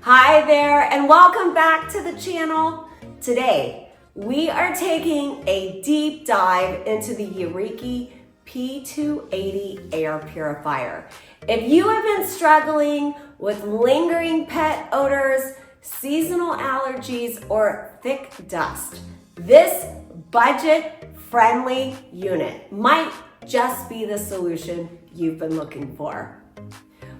Hi there, and welcome back to the channel. Today, we are taking a deep dive into the Yariki P280 air purifier. If you have been struggling with lingering pet odors, seasonal allergies, or thick dust, this budget-friendly unit might just be the solution you've been looking for.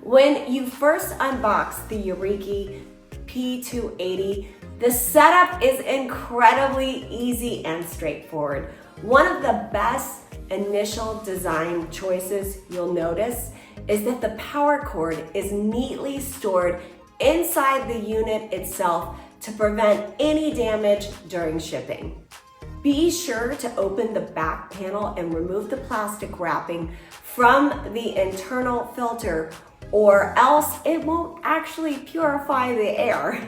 When you first unbox the Yariki P280, the setup is incredibly easy and straightforward. One of the best initial design choices you'll notice is that the power cord is neatly stored inside the unit itself to prevent any damage during shipping. Be sure to open the back panel and remove the plastic wrapping from the internal filter, or else it won't actually purify the air.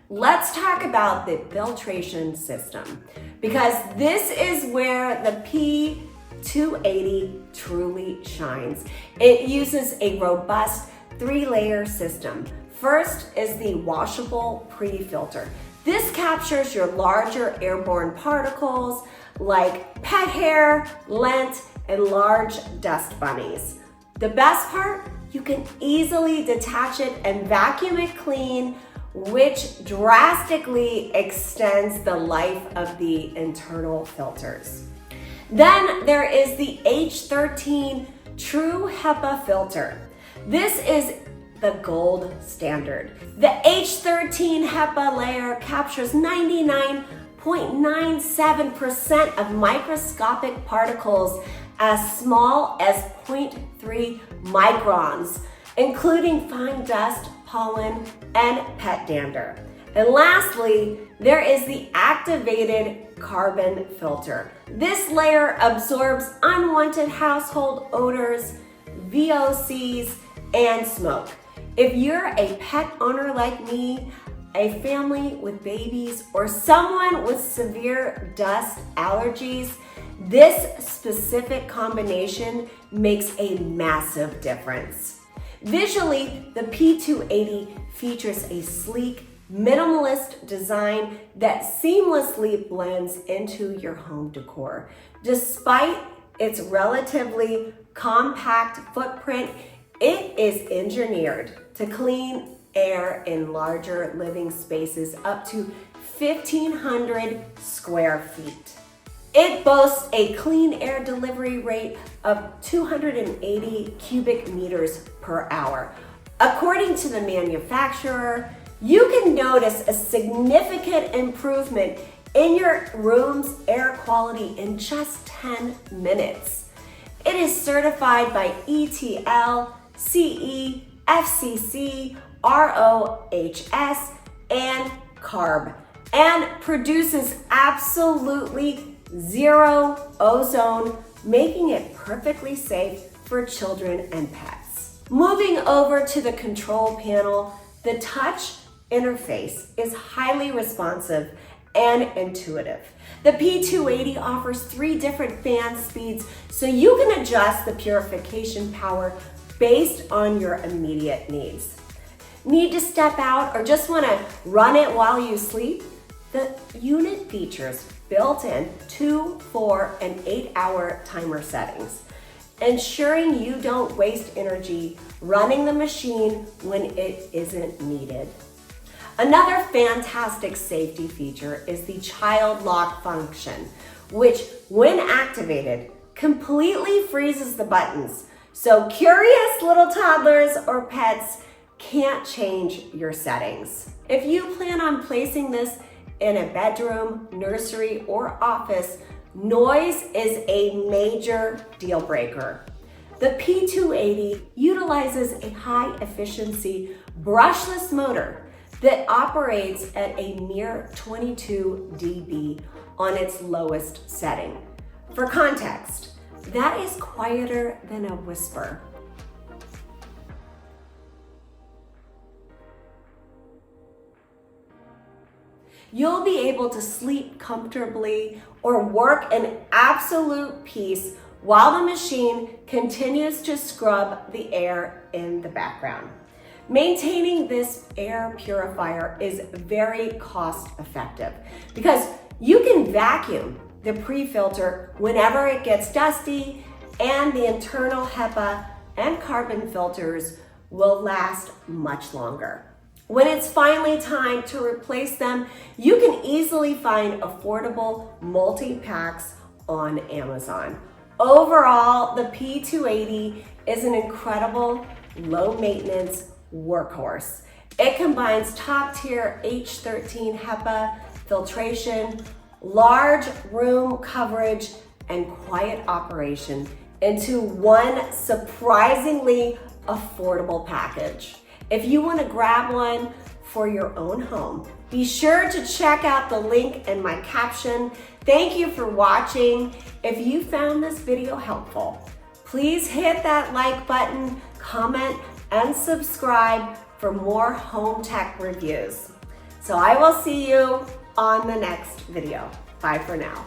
Let's talk about the filtration system, because this is where the P280 truly shines. It uses a robust 3-layer system. First is the washable pre-filter. This captures your larger airborne particles like pet hair, lint, and large dust bunnies. The best part? You can easily detach it and vacuum it clean, which drastically extends the life of the internal filters. Then there is the H13 True Hepa filter. This is the gold standard. The H13 Hepa layer captures 99.97% of microscopic particles as small as 0.3 microns, including fine dust, pollen, and pet dander. And lastly, there is the activated carbon filter. This layer absorbs unwanted household odors, VOCs, and smoke. If you're a pet owner like me, a family with babies, or someone with severe dust allergies, this specific combination makes a massive difference. Visually, the P280 features a sleek, minimalist design that seamlessly blends into your home decor. Despite its relatively compact footprint, it is engineered to clean air in larger living spaces up to 1,500 square feet. It boasts a clean air delivery rate of 280 cubic meters per hour. According to the manufacturer, you can notice a significant improvement in your room's air quality in just 10 minutes. It is certified by ETL, CE, FCC, ROHS, and CARB, and produces absolutely zero ozone, making it perfectly safe for children and pets. Moving over to the control panel, the touch interface is highly responsive and intuitive. The P280 offers 3 different fan speeds, so you can adjust the purification power based on your immediate needs. Need to step out or just want to run it while you sleep? The unit features built-in 2, 4, and 8-hour timer settings, ensuring you don't waste energy running the machine when it isn't needed. Another fantastic safety feature is the child lock function, which, when activated, completely freezes the buttons, so curious little toddlers or pets can't change your settings. If you plan on placing this in a bedroom, nursery, or office, noise is a major deal breaker. The P280 utilizes a high-efficiency brushless motor that operates at a mere 22 dB on its lowest setting. For context, that is quieter than a whisper. You'll be able to sleep comfortably or work in absolute peace while the machine continues to scrub the air in the background. Maintaining this air purifier is very cost effective because you can vacuum the pre-filter whenever it gets dusty, and the internal HEPA and carbon filters will last much longer. When it's finally time to replace them, you can easily find affordable multi-packs on Amazon. Overall, the P280 is an incredible low-maintenance workhorse. It combines top-tier H13 Hepa filtration, large room coverage, and quiet operation into one surprisingly affordable package. If you want to grab one for your own home, be sure to check out the link in my caption. Thank you for watching. If you found this video helpful, please hit that like button, comment, and subscribe for more home tech reviews. So I will see you on the next video. Bye for now.